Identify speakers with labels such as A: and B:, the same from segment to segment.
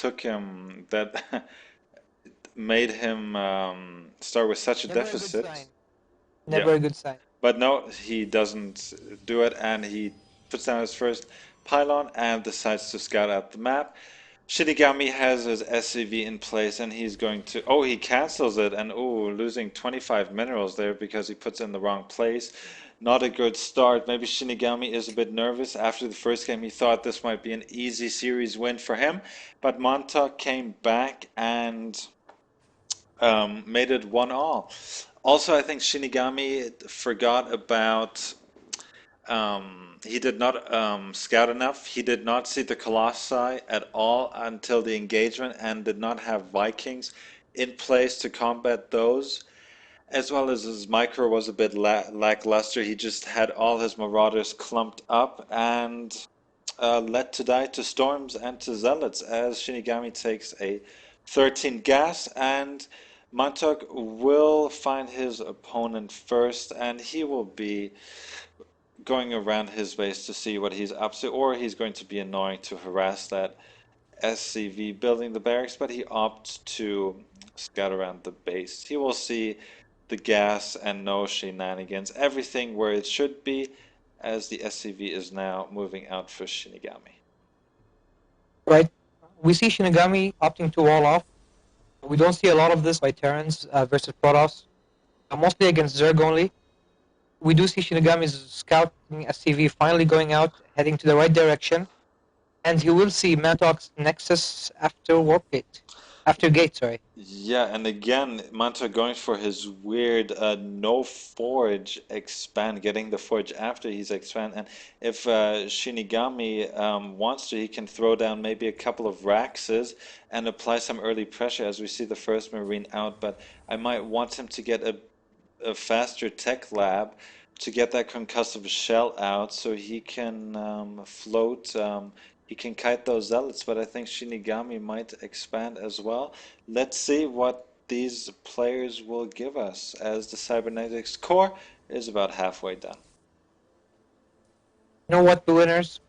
A: took him, that made him start with such a
B: Never a good
A: deficit.
B: sign.
A: Yeah,
B: Never a good sign.
A: but no, he doesn't do it, and he puts down his first pylon and decides to scout out the map. Shinigami has his SCV in place, and he's going to. Oh, he cancels it, and oh, losing 25 minerals there because he puts in the wrong place. Not a good start. Maybe Shinigami is a bit nervous. After the first game, he thought this might be an easy series win for him, but Montauk came back and made it 1-all. Also, I think Shinigami forgot about he did not scout enough. He did not see the Colossi at all until the engagement and did not have Vikings in place to combat those. As well as his micro was a bit lackluster. He just had all his Marauders clumped up and led to die to Storms and to Zealots as Shinigami takes a 13 gas, and Montauk will find his opponent first, and he will be going around his base to see what he's up to, or he's going to be annoying to harass that SCV building the barracks, but he opts to scout around the base. He will see the gas and no shenanigans, everything where it should be, as the SCV is now moving out for Shinigami.
B: Right. We see Shinigami opting to wall off. We don't see a lot of this by Terrans versus Protoss, mostly against Zerg only. We do see Shinigami's scouting SCV finally going out, heading to the right direction, and you will see Mantalk's Nexus after Warp Gate. After Gate, sorry.
A: Yeah, and again, Manta going for his weird no forge expand, getting the forge after he's expand. And if Shinigami wants to, he can throw down maybe a couple of Raxes and apply some early pressure as we see the first Marine out. But I might want him to get a faster tech lab to get that concussive shell out so he can float. He can kite those zealots, but I think Shinigami might expand as well. Let's see what these players will give us as the cybernetics core is about halfway done.
B: You know what, the winners?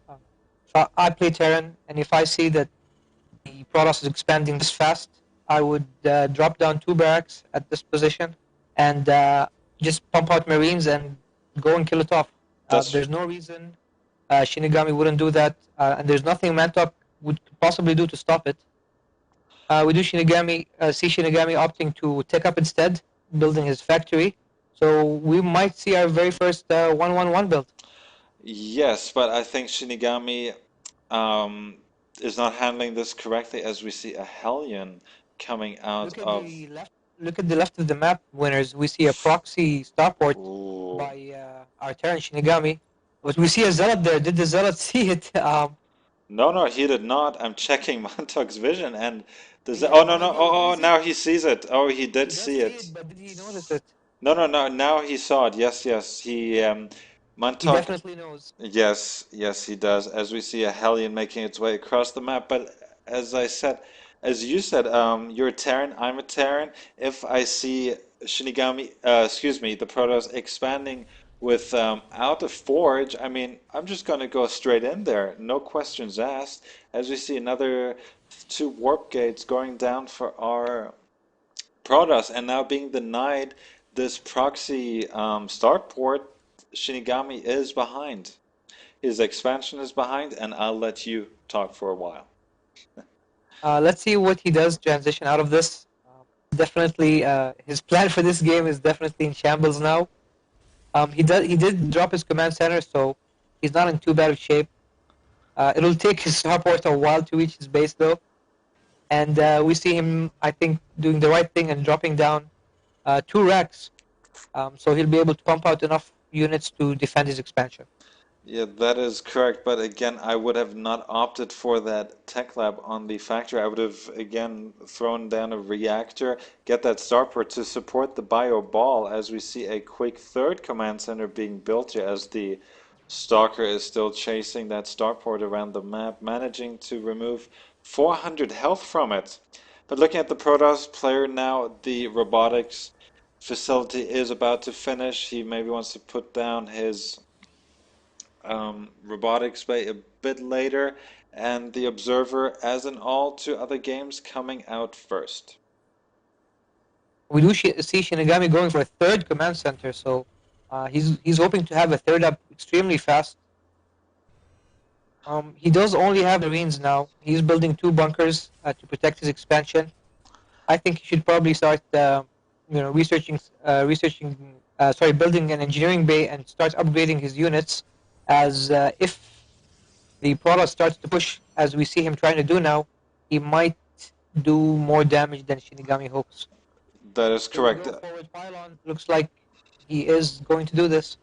B: If I play Terran, and if I see that the Protoss is expanding this fast, I would drop down 2 barracks at this position and just pump out Marines and go and kill it off.
A: That's
B: There's no reason Shinigami wouldn't do that, and there's nothing Mantok would possibly do to stop it. We do see Shinigami opting to take up instead, building his factory. So we might see our very first 1-1-1 build.
A: yes, but I think Shinigami um, is not handling this correctly as we see a Hellion coming out
B: Look at
A: of.
B: the left. Look at the left of the map, winners. We see a proxy starport
A: Ooh.
B: by our Terran Shinigami, but we see a zealot there. Did the zealot see it?
A: No, no, he did not. I'm checking Montauk's vision and does that,
B: Yeah,
A: oh no
B: but
A: no oh, oh
B: is it?
A: now he sees it. Oh, he did
B: He does
A: see
B: see
A: it.
B: it, but did he notice it?
A: No, no, no. Now he saw it. Yes, yes. He
B: He
A: Montauk.
B: definitely knows.
A: Yes, yes, he does. As we see a Hellion making its way across the map. But as I said, as you said, you're a Terran. I'm a Terran. If I see Shinigami, excuse me, the Protoss expanding without a forge, I mean, I'm just gonna go straight in there, no questions asked. As we see another two warp gates going down for our Protoss, and now being denied this proxy starport, Shinigami is behind. His expansion is behind, and I'll let you talk for a while.
B: Let's see what he does transition out of this. Definitely, his plan for this game is definitely in shambles now. He did drop his command center, so he's not in too bad of shape. It'll take his starport a while to reach his base though, and we see him, I think, doing the right thing and dropping down 2 racks, so he'll be able to pump out enough units to defend his expansion.
A: Yeah, that is correct. But again, I would have not opted for that tech lab on the factory. I would have again thrown down a reactor, get that starport to support the bio ball as we see a quick third command center being built here as the Stalker is still chasing that starport around the map, managing to remove 400 health from it. But looking at the Protoss player now, the robotics facility is about to finish. He maybe wants to put down his robotics bay a bit later, and the Observer, as in all two other games, coming out first.
B: We do see Shinigami going for a third command center, so he's hoping to have a third up extremely fast. He does only have Marines now. He's building two bunkers to protect his expansion. I think he should probably start, building an engineering bay and start upgrading his units. As if the product starts to push, as we see him trying to do now, he might do more damage than Shinigami hopes.
A: That is
B: Here we
A: correct.
B: go, forward pylon. Looks like he is going to do this.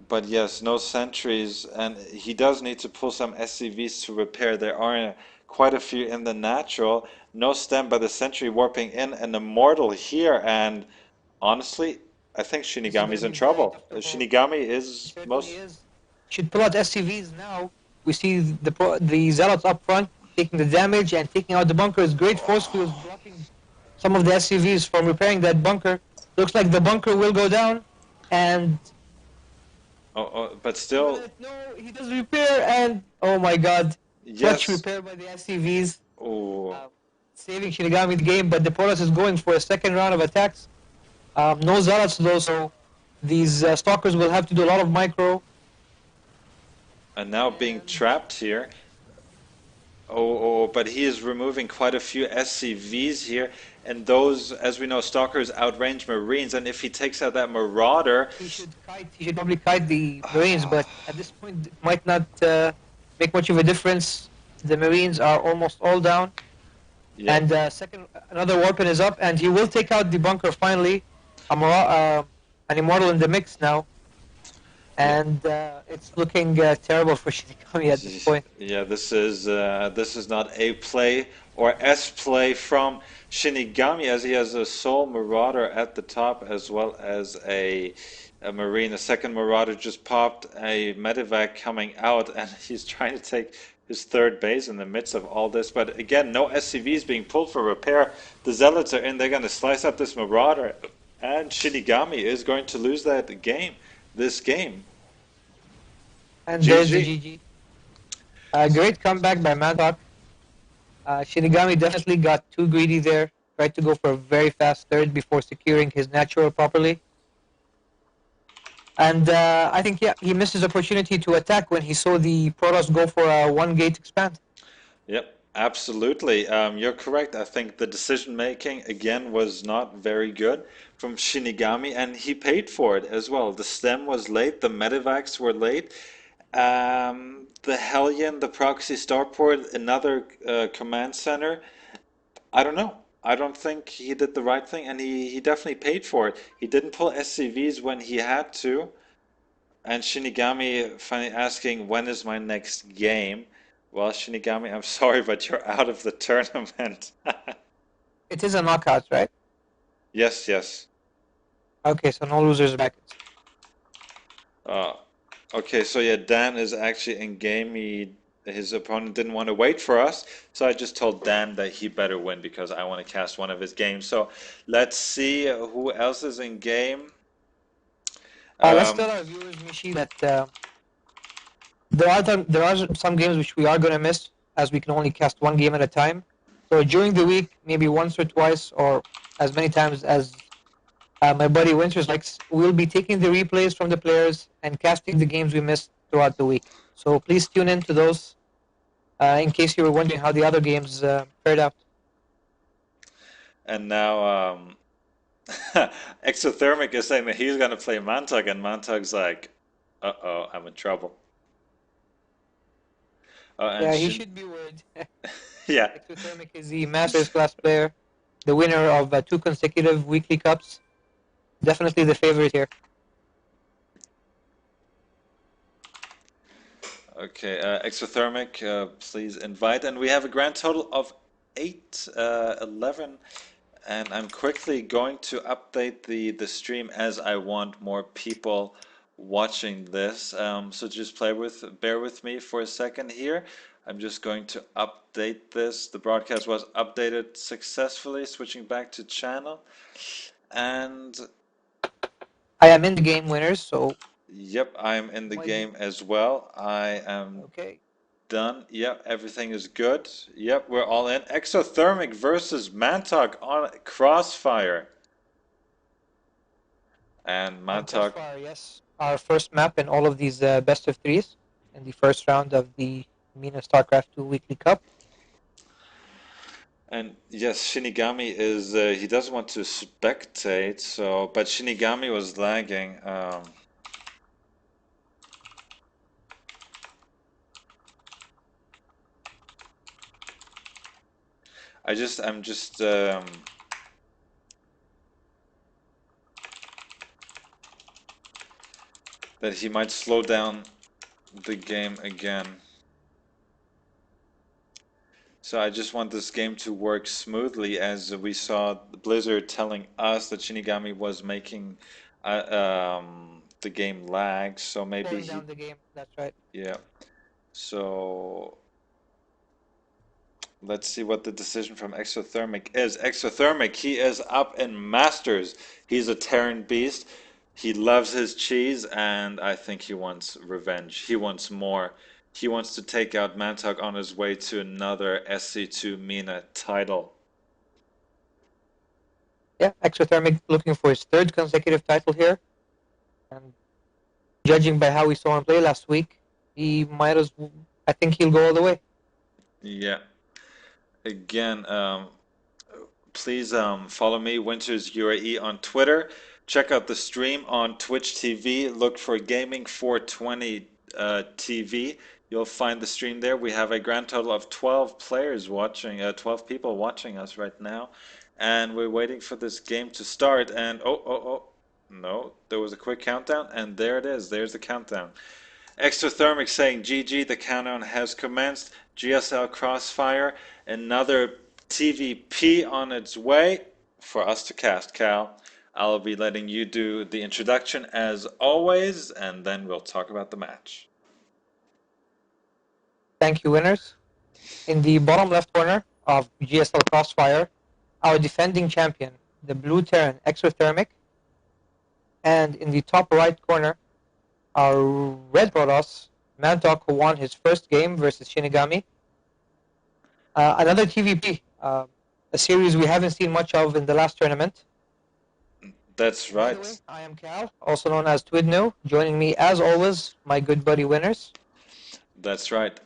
A: But yes, no sentries, and he does need to pull some SCVs to repair. There are quite a few in the natural. No stem, but the sentry warping in, an immortal here, and honestly, I think
B: This is going
A: Shinigami's
B: to
A: in
B: be very
A: trouble.
B: tough to hold.
A: Shinigami
B: He
A: is
B: certainly
A: most.
B: is. Should pull out SCVs now. We see the zealots up front taking the damage and taking out the bunkers. Great force fields blocking some of the SCVs from repairing that bunker. Looks like the bunker will go down, and
A: But
B: one
A: still,
B: minute, no, he does repair, and oh my god, clutch
A: yes.
B: repair by the SCVs,
A: Oh,
B: uh, saving Shinigami the game. But the Poros is going for a second round of attacks. No zealots though, so these stalkers will have to do a lot of micro.
A: and now being
B: And
A: trapped here. But he is removing quite a few SCVs here, and those, as we know, Stalkers outrange Marines, and if he takes out that Marauder,
B: he should kite. He should probably kite the Marines, but at this point, it might not make much of a difference. The Marines are almost all down,
A: yep,
B: and another weapon is up, and he will take out the bunker finally. An immortal in the mix now,
A: yep.
B: and it's looking terrible for Shinigami at this point.
A: Yeah, this is not A play or S play from Shinigami, as he has a Soul Marauder at the top as well as a Marine. A second Marauder just popped, a Medivac coming out, and he's trying to take his third base in the midst of all this. But again, no SCVs being pulled for repair. The Zealots are in. They're going to slice up this Marauder, and Shinigami is going to lose that game. This game.
B: And there's the
A: GG.
B: GG. Great comeback by Madhawk. Shinigami definitely got too greedy there. Tried to go for a very fast third before securing his natural properly. And I think, yeah, he missed his opportunity to attack when he saw the Protoss go for a one gate expand.
A: Yep, absolutely. You're correct. I think the decision making again was not very good from Shinigami, and he paid for it as well. The stem was late, the medevacs were late. The Hellion, the proxy starport, another command center. I don't know. I don't think he did the right thing, and he definitely paid for it. He didn't pull SCVs when he had to, and Shinigami finally asking, when is my next game? Well, Shinigami, I'm sorry, but you're out of the tournament.
B: It is a knockout, right?
A: Yes, yes.
B: Okay, so no losers brackets.
A: Uh, okay, so yeah, Dan is actually in game. His opponent didn't want to wait for us, so I just told Dan that he better win because I want to cast one of his games. So let's see who else is in game.
B: Let's
A: Um,
B: tell our viewers, Mishi, that there are some games which we are going to miss as we can only cast one game at a time. So during the week, maybe once or twice or as many times as my buddy Winters likes, we'll be taking the replays from the players and casting the games we missed throughout the week. So please tune in to those in case you were wondering how the other games fared out.
A: and now Exothermic is saying that he's going to play Mantug, and Mantug's like, uh-oh, I'm in trouble. And
B: Yeah, he should be worried.
A: yeah.
B: Exothermic is the Masters class player, the winner of two consecutive weekly cups. Definitely the favorite here.
A: Okay, Exothermic, please invite. And we have a grand total of 11. And I'm quickly going to update the stream as I want more people watching this. So just bear with me for a second here. I'm just going to update this. The broadcast was updated successfully, switching back to channel. And
B: I am in the game winners, so
A: yep, I'm in the
B: might be
A: game as well. I am
B: okay.
A: done. Yep, everything is good. Yep, we're all in. Exothermic versus Mantalk on Crossfire. And
B: On
A: Mantalk,
B: Crossfire, yes. Our first map in all of these best of threes in the first round of the MENA Starcraft 2 Weekly Cup.
A: and yes, Shinigami is, he doesn't want to spectate, so, but Shinigami was lagging. I'm just, that he might slow down the game again. So I just want this game to work smoothly, as we saw Blizzard telling us that Shinigami was making the game lag. So maybe
B: Slowing
A: he,
B: down the game, that's right.
A: yeah. So let's see what the decision from Exothermic is. Exothermic, he is up in Masters. He's a Terran beast. He loves his cheese, and I think he wants revenge. He wants more. He wants to take out Mantok on his way to another SC2 MENA title.
B: Yeah, Exothermic looking for his third consecutive title here. And judging by how we saw him play last week, he might as well, I think he'll go all the way.
A: Yeah. Again, please follow me, Winters UAE, on Twitter. Check out the stream on Twitch TV. Look for Gaming420 TV. You'll find the stream there. We have a grand total of 12 players watching, 12 people watching us right now. And we're waiting for this game to start. And no, there was a quick countdown, and there it is. There's the countdown. Exothermic saying GG, the countdown has commenced. GSL Crossfire, another TVP on its way for us to cast, Cal. I'll be letting you do the introduction as always, and then we'll talk about the match.
B: Thank you, winners. In the bottom left corner of GSL Crossfire, our defending champion, the Blue Terran Exothermic. And in the top right corner, our Red Protoss, Mantok, who won his first game versus Shinigami. Another TVP, a series we haven't seen much of in the last tournament.
A: That's
B: By the
A: right.
B: way, I am Cal, also known as Twidno. Joining me, as always, my good buddy Winners.
A: That's right.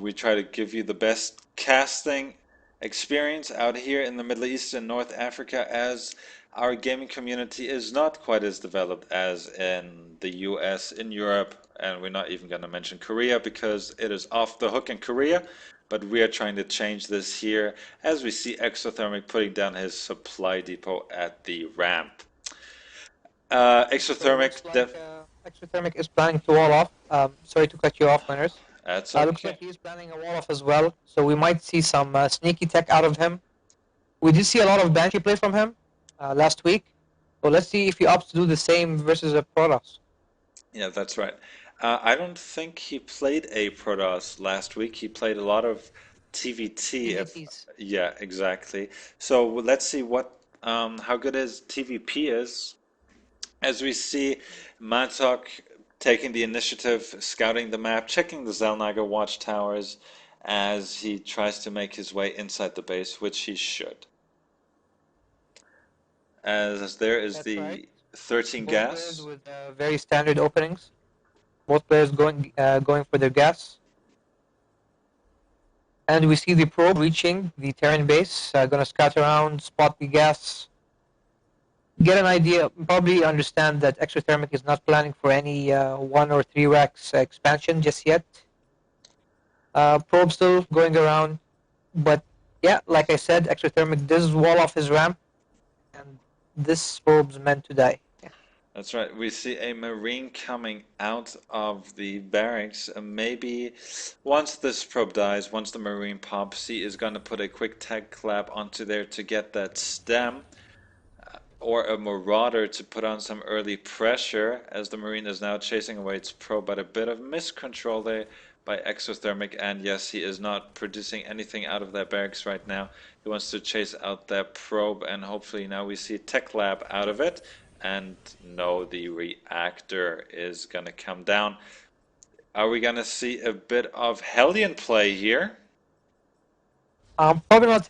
A: We try to give you the best casting experience out here in the Middle East and North Africa, as our gaming community is not quite as developed as in the US, in Europe, and we're not even going to mention Korea because it is off the hook in Korea. But we are trying to change this here as we see Exothermic putting down his supply depot at the ramp.
B: So looks
A: Exothermic,
B: like Exothermic is planning to wall off. Sorry to cut you off, Winners.
A: that's
B: Looks like
A: okay.
B: he is planning a wall off as well. So we might see some sneaky tech out of him. We did see a lot of Banshee play from him last week. So let's see if he opts to do the same versus a Protoss.
A: Yeah, that's right. I don't think he played a Protoss last week. He played a lot of TVT. If
B: TVTs.
A: yeah, exactly. So let's see what how good his TVP is. As we see Matok taking the initiative, scouting the map, checking the Zelnaga watchtowers as he tries to make his way inside the base, which he should. As there is
B: That's right.
A: the 13
B: Both players
A: gas.
B: with very standard openings. Both players going for their gas. And we see the probe reaching the Terran base. Gonna scout around, spot the gas, get an idea, probably understand that Exothermic is not planning for any 1 or 3 racks expansion just yet. Probe still going around, but yeah, like I said, Exothermic does wall off his ramp, and this probe's meant to die. Yeah.
A: That's right. We see a Marine coming out of the barracks. Maybe once this probe dies, once the Marine pops, he is going to put a quick tech clap onto there to get that stem, or a Marauder to put on some early pressure, as the Marine is now chasing away its probe, but a bit of miscontrol there by Exothermic, and yes, he is not producing anything out of that barracks right now. He wants to chase out that probe, and hopefully now we see Tech Lab out of it, and no, the reactor is going to come down. Are we gonna see a bit of Hellion play here?
B: Probably not